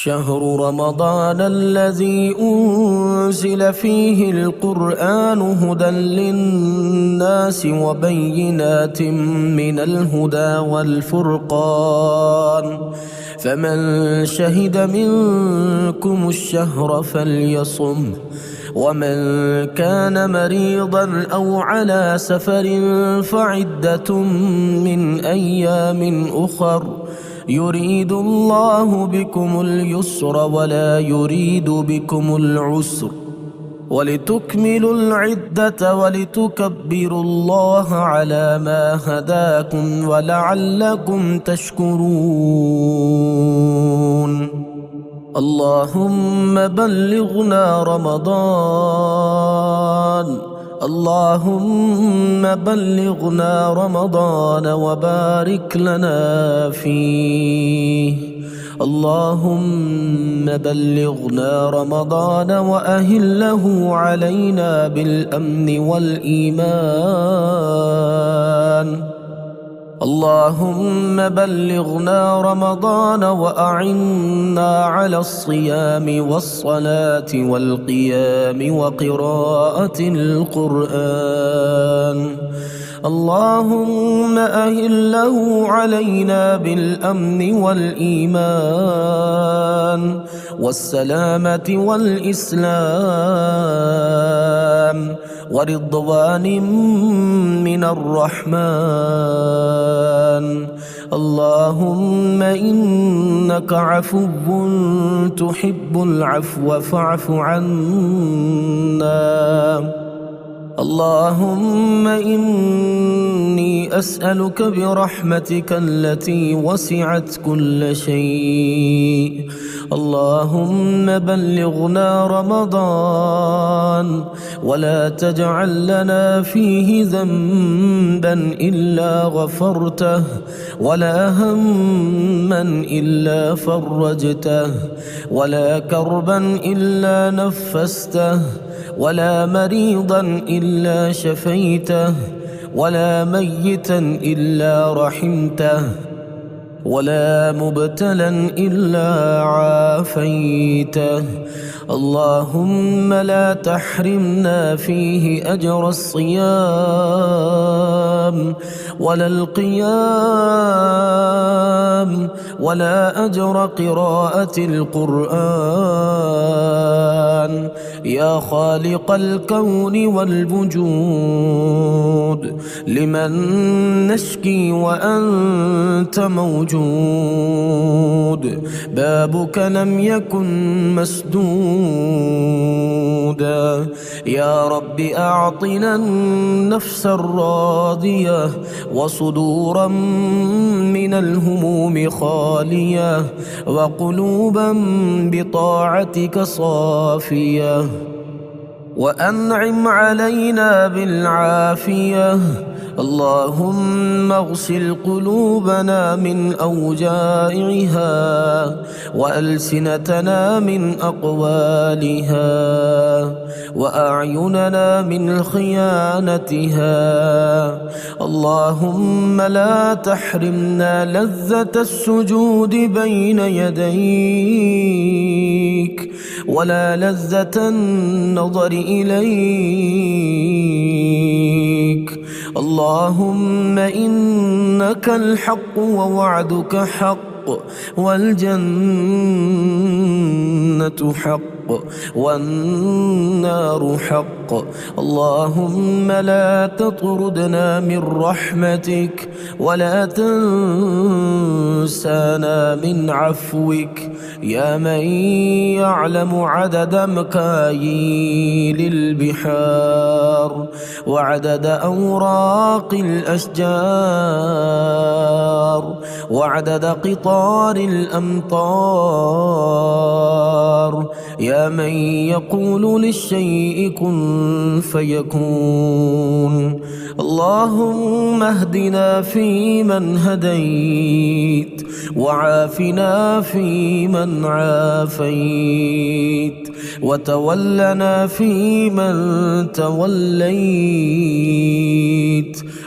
شهر رمضان الذي أنزل فيه القرآن هدى للناس وبينات من الهدى والفرقان، فمن شهد منكم الشهر فليصمه، ومن كان مريضا أو على سفر فعدة من أيام أخر، يريد الله بكم اليسر ولا يريد بكم العسر، ولتكملوا العدة ولتكبروا الله على ما هداكم ولعلكم تشكرون. اللهم بلغنا رمضان، اللهم بلغنا رمضان وبارك لنا فيه. اللهم بلغنا رمضان وأهله علينا بالأمن والإيمان. اللهم بلغنا رمضان وأعنا على الصيام والصلاة والقيام وقراءة القرآن. اللهم أهله علينا بالأمن والإيمان والسلامة والإسلام ورضوان من الرحمن. اللهم إنك عفو تحب العفو فاعف عنا. اللهم إني أسألك برحمتك التي وسعت كل شيء. اللهم بلغنا رمضان ولا تجعل لنا فيه ذنبا إلا غفرته، ولا هما إلا فرجته، ولا كربا إلا نفسته، ولا مريضا إلا شفيته، ولا ميتا إلا رحمته، ولا مبتلا إلا عافيته. اللهم لا تحرمنا فيه أجر الصيام ولا القيام ولا أجر قراءة القرآن يا خالق الكون والوجود. لمن نشكي وأنت موجود، بابك لم يكن مسدودا. يا رب أعطنا النفس الراضية وصدورا من الهموم خالية وقلوبا بطاعتك صافية، وأنعم علينا بالعافية. اللهم اغسل قلوبنا من أوجاعها وألسنتنا من أقوالها وأعيننا من خيانتها. اللهم لا تحرمنا لذة السجود بين يديك ولا لذة النظر إليك. اللهم إنك الحق ووعدك حق والجنة حق والنار حق. اللهم لا تطردنا من رحمتك ولا تنسانا من عفوك، يا من يعلم عدد مكاييل البحار وعدد أوراق الأشجار وعدد قطار الأمطار، يا من يقول للشيء كن فيكون. اللهم اهدنا فيمن هديت وعافنا فيمن عافيت وتولنا فيمن توليت،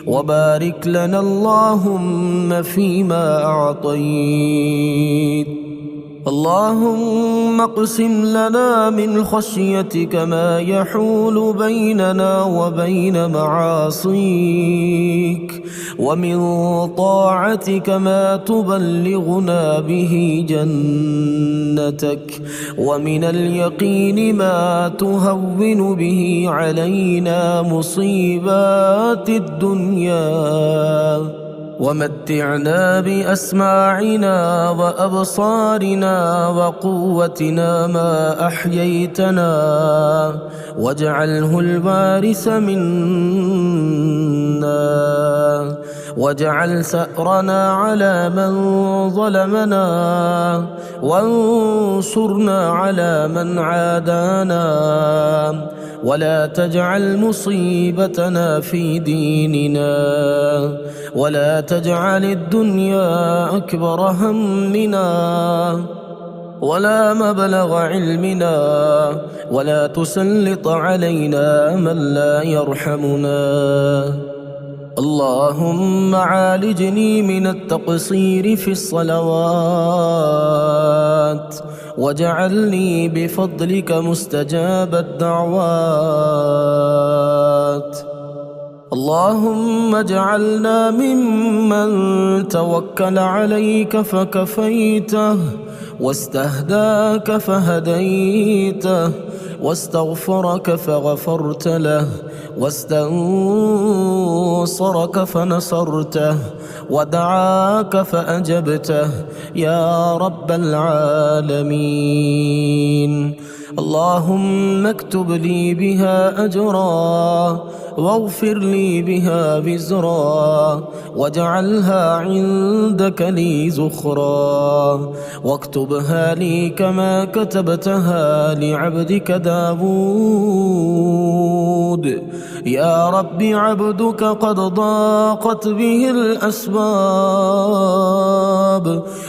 وبارك لنا اللهم فيما أعطيت، اللهم اقسم لنا من خشيتك ما يحول بيننا وبين معاصيك، ومن طاعتك ما تبلغنا به جنتك، ومن اليقين ما تهون به علينا مصيبات الدنيا، ومتعنا بأسماعنا وأبصارنا وقوتنا ما أحييتنا، واجعله الوارث منا، واجعل ثأرنا على من ظلمنا، وانصرنا على من عادانا، ولا تجعل مصيبتنا في ديننا، ولا تجعل الدنيا أكبر همنا ولا مبلغ علمنا، ولا تسلط علينا من لا يرحمنا. اللهم عالجني من التقصير في الصلوات، واجعلني بفضلك مستجاب الدعوات. اللهم اجعلنا ممن توكل عليك فكفيته، واستهداك فهديته، واستغفرك فغفرت له، واستنصرك فنصرته، ودعاك فأجبته يا رب العالمين. اللهم اكتب لي بها أجرا، واغفر لي بها وزرا، واجعلها عندك لي زخرا، واكتبها لي كما كتبتها لعبدك داود. يا رب عبدك قد ضاقت به الأسباب،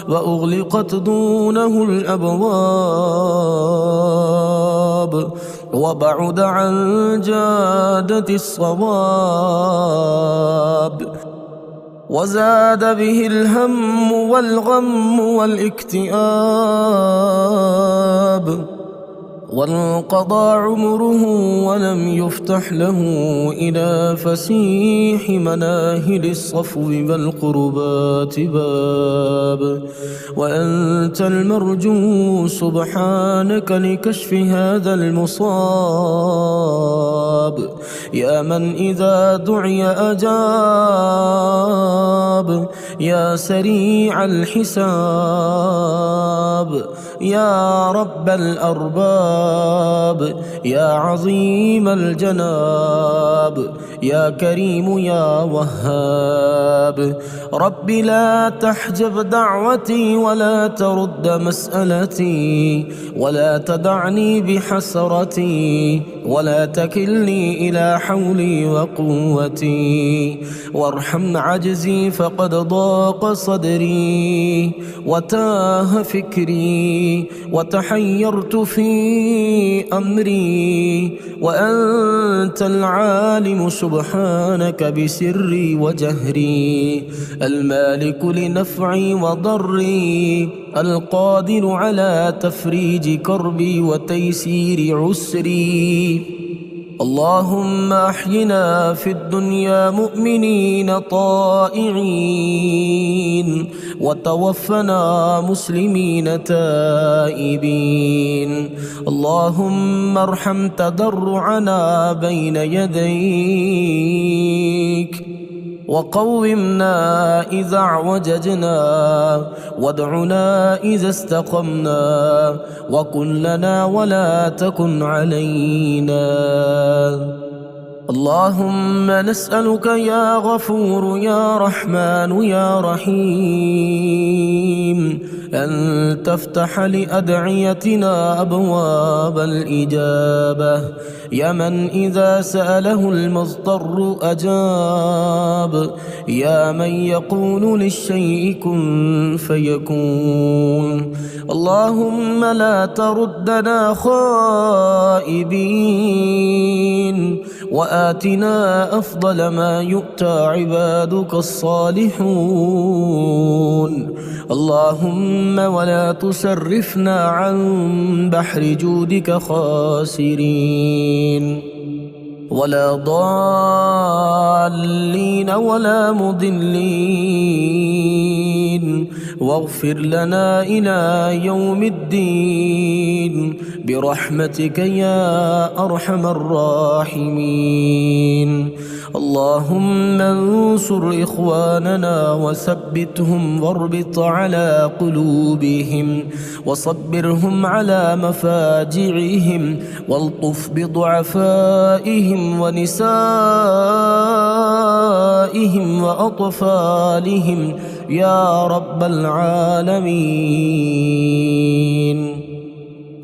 وأغلقت دونه الأبواب، وبعد عن جادة الصواب، وزاد به الهم والغم والاكتئاب، وانقضى عمره ولم يفتح له إلى فسيح مناهل الصفو والقربات باب، وأنت المرجو سبحانك لكشف هذا المصاب، يا من إذا دعي أجاب، يا سريع الحساب، يا رب الأرباب، يا عظيم الجناب، يا كريم يا وهاب. رب لا تحجب دعوتي ولا ترد مسألتي، ولا تدعني بحسرتي، ولا تكلني إلى حولي وقوتي، وارحم عجزي فقد ضاق صدري، وتاه فكري، وتحيرت في أمري، وأنت العالم سبحانك بسري وجهري، المالك لنفعي وضري، القادر على تفريج كربي وتيسير عسري. اللهم أحينا في الدنيا مؤمنين طائعين، وتوفنا مسلمين تائبين. اللهم ارحم تضرعنا بين يديك، وقومنا إذا اعوججنا، وادعنا إذا استقمنا، وكن لنا ولا تكن علينا. اللهم نسألك يا غفور يا رحمن يا رحيم أن تفتح لأدعيتنا أبواب الإجابة، يا من إذا سأله المضطر أجاب، يا من يقول للشيء كن فيكون. اللهم لا تردنا خائبين، وآتنا أفضل ما يؤتى عبادك الصالحون. اللهم ولا تسرفنا عن بحر جودك خاسرين، ولا ضالين ولا مضلين، واغفر لنا إلى يوم الدين برحمتك يا أرحم الراحمين. اللهم انصر إخواننا وثبتهم واربط على قلوبهم وصبرهم على مفاجعهم، والطف بضعفائهم ونسائهم وأطفالهم يا رب العالمين.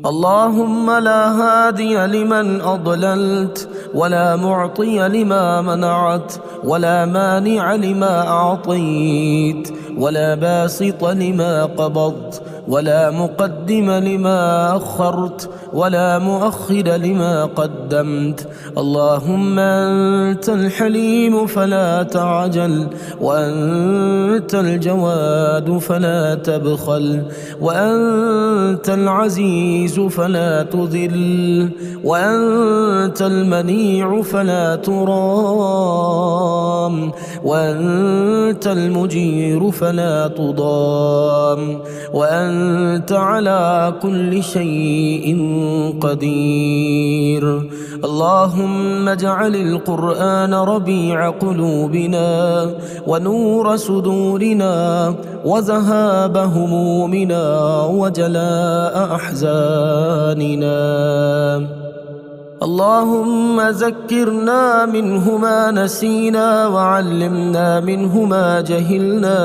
اللهم لا هادي لمن أضللت، ولا معطي لما منعت، ولا مانع لما أعطيت، ولا باسط لما قبضت، ولا مقدم لما أخرت، ولا مؤخر لما قدمت. اللهم أنت الحليم فلا تعجل، وأنت الجواد فلا تبخل، وأنت العزيز فلا تذل، وأنت المنيع فلا ترام، وأنت المجير فلا تضام، وأنت على كل شيء قدير. اللهم اجعل القرآن ربيع قلوبنا ونور صدورنا وذهاب همومنا وجلاء أحزاننا. اللهم ذكرنا منه ما نسينا، وعلمنا منه ما جهلنا،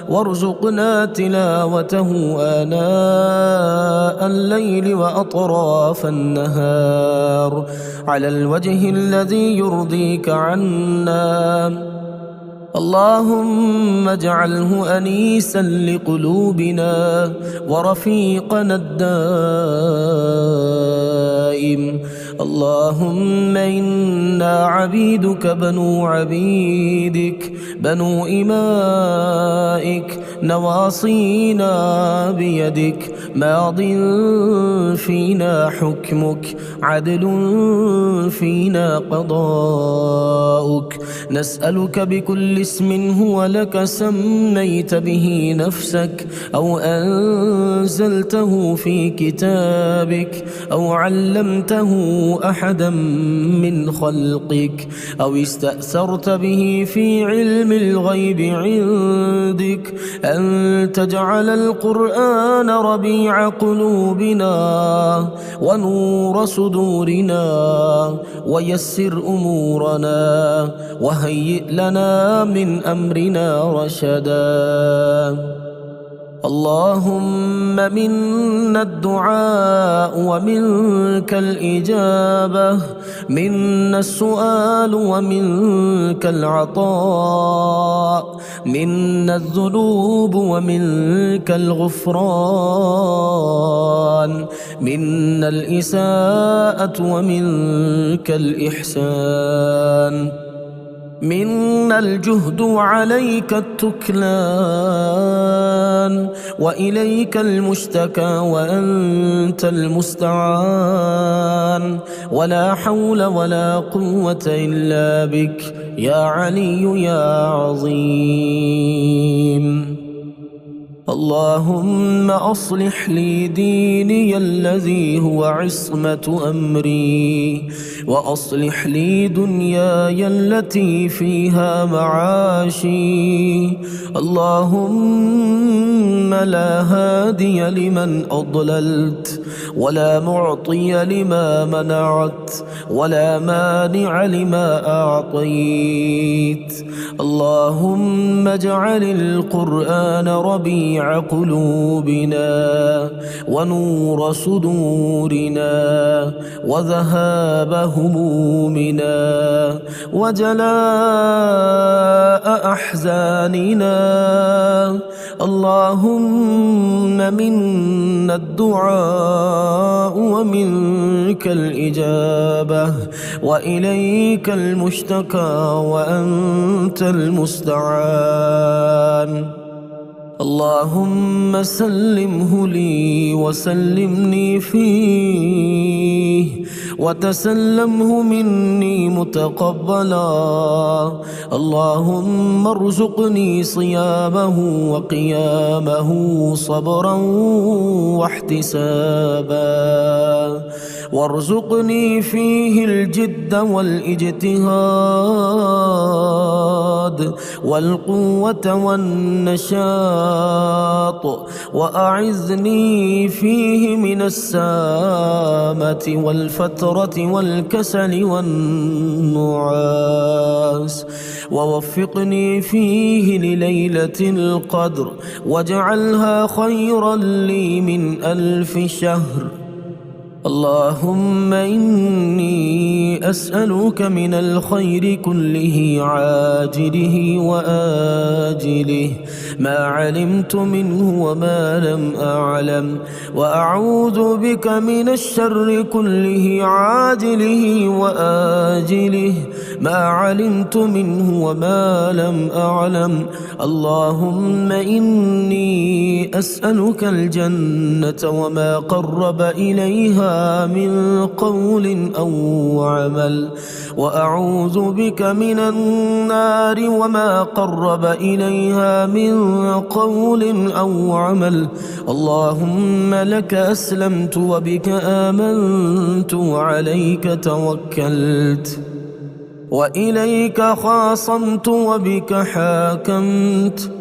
وارزقنا تلاوته آناء الليل وأطراف النهار على الوجه الذي يرضيك عنا. اللهم اجعله أنيسا لقلوبنا ورفيقنا الدائم. اللهم إنا عبيدك بنو عبيدك بنو إمائك، نواصينا بيدك، ماض فينا حكمك، عدل فينا قضاؤك. نسألك بكل اسم هو لك سميت به نفسك، أو أنزلته في كتابك، أو علمته أحدا من خلقك، أو استأثرت به في علم الغيب عندك، أن تجعل القرآن ربيع قلوبنا ونور صدورنا، ويسر أمورنا، وهيئ لنا من أمرنا رشدا. اللهم منا الدعاء ومنك الإجابة، منا السؤال ومنك العطاء، منا الذنوب ومنك الغفران، منا الإساءة ومنك الإحسان، منا الجهد وعليك التكلان، وإليك المشتكى وأنت المستعان، ولا حول ولا قوة إلا بك يا علي يا عظيم. اللهم أصلح لي ديني الذي هو عصمة أمري، وأصلح لي دنياي التي فيها معاشي. اللهم لا هادي لمن أضللت، ولا معطي لما منعت، ولا مانع لما أعطيت. اللهم اجعل القرآن ربيع ربيع قلوبنا ونور صدورنا وذهاب همومنا وجلاء أحزاننا. اللهم منا الدعاء ومنك الإجابة وإليك المشتكى وأنت المستعان. اللهم سلمه لي وسلمني فيه وتسلمه مني متقبلا. اللهم ارزقني صيامه وقيامه صبرا واحتسابا، وارزقني فيه الجد والاجتهاد والقوة والنشاط، وأعذني فيه من السامة والفترة والكسل والنعاس، ووفقني فيه لليلة القدر واجعلها خيرا لي من 1000 شهر. اللهم إني أسألك من الخير كله عاجله وآجله ما علمت منه وما لم أعلم، وأعوذ بك من الشر كله عاجله وآجله ما علمت منه وما لم أعلم. اللهم إني أسألك الجنة وما قرب إليها من قول أو عمل، وأعوذ بك من النار وما قرب إليها من قول أو عمل. اللهم لك أسلمت وبك آمنت وعليك توكلت وإليك خاصمت وبك حاكمت،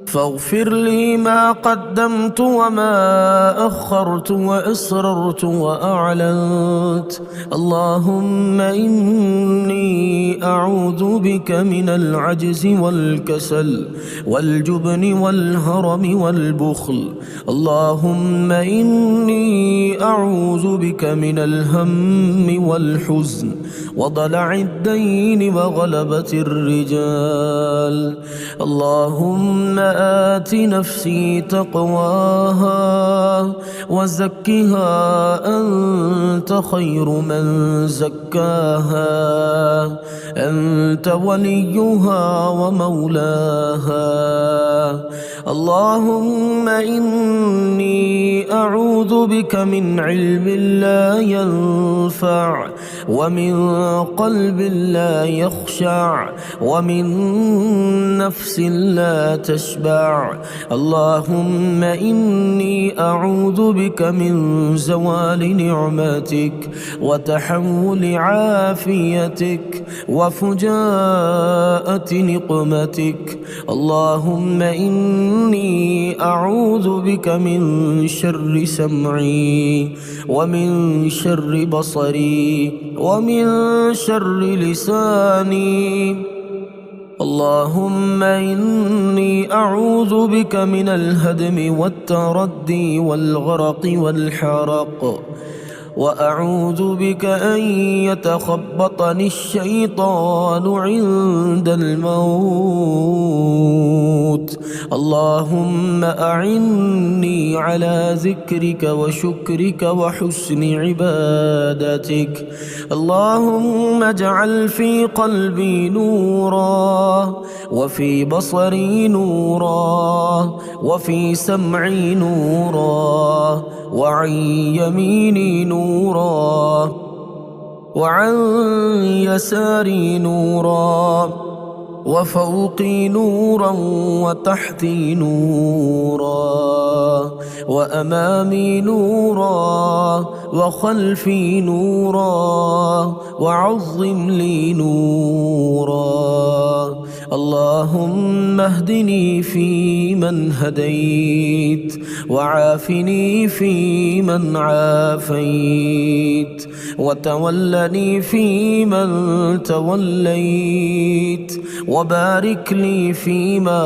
فاغفر لي ما قدمت وما أخرت وأسررت وأعلنت. اللهم إني أعوذ بك من العجز والكسل والجبن والهرم والبخل. اللهم إني أعوذ بك من الهم والحزن وضلع الدين وغلبة الرجال. اللهم آت نفسي تقواها وزكها أنت خير من زكاها، أنت وليها ومولاها. اللهم إني أعوذ بك من علم لا ينفع ومن قلب لا يخشع ومن نفس لا تشبع. اللهم إني أعوذ بك من زوال نعمتك وتحول عافيتك وفجاءة نقمتك. اللهم إني أعوذ بك من شر سمعي ومن شر بصري ومن شر لساني. اللهم إني أعوذ بك من الهدم والتردي والغرق والحرق، وأعوذ بك أن يتخبطني الشيطان عند الموت. اللهم أعني على ذكرك وشكرك وحسن عبادتك. اللهم اجعل في قلبي نورا وفي بصري نورا وفي سمعي نورا وعن يميني نورا وعن يساري نورا وفوقي نورا وتحتي نورا وأمامي نورا وخلفي نورا وعظم لي نورا. اللهم اهدني فيمن هديت، وعافني فيمن عافيت، وتولني فيمن توليت، وبارك لي فيما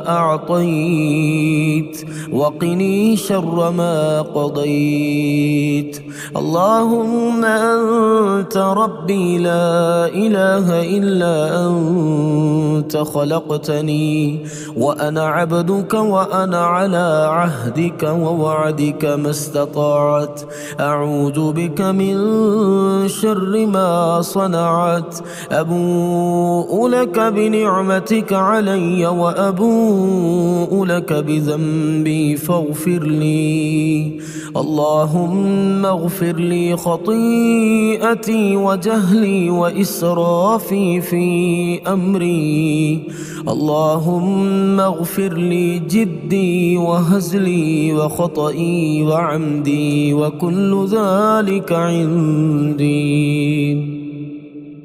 أعطيت، وقني شر ما قضيت. اللهم أنت ربي لا إله إلا أنت، خلقتني وأنا عبدك، وأنا على عهدك ووعدك ما استطعت. أعوذ بك من شر ما صنعت. أبوء لك بنعمتك علي، وأبوء لك بذنبي فاغفر لي. اللهم اغفر لي خطيئتي وجهلي وإسرافي في أمري. اللهم اغفر لي جدي وهزلي وخطئي وعمدي، وكل ذلك عندي.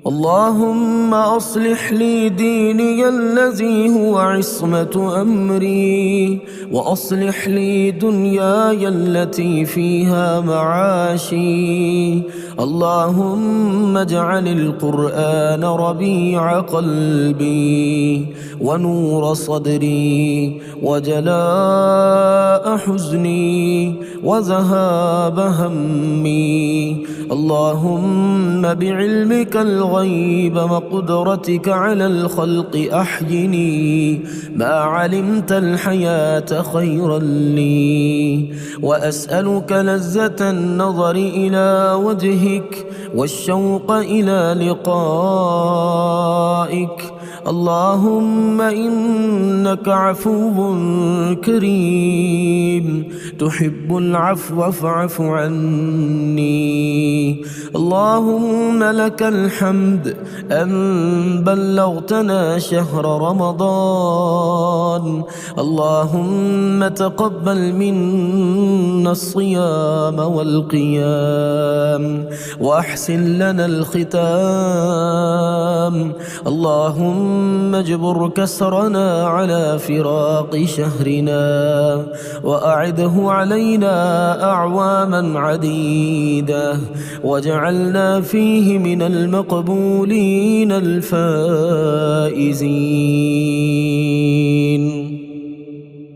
اللهم أصلح لي ديني الذي هو عصمة أمري، وأصلح لي دنياي التي فيها معاشي. اللهم اجعل القرآن ربيع قلبي، ونور صدري، وجلاء حزني، وذهاب همي. اللهم بعلمك الغيب وقدرتك على الخلق أحيني ما علمت الحياة خيرا لي، وأسألك لذة النظر إلى وجهك والشوق إلى لقائك. اللهم إنك عفو كريم تحب العفو فاعف عني. اللهم لك الحمد أن بلغتنا شهر رمضان. اللهم تقبل منا الصيام والقيام، وأحسن لنا الختام. اللهم اجبر كسرنا على فراق شهرنا، وأعده علينا أعواما عديدة، واجعلنا فيه من المقبولين الفائزين.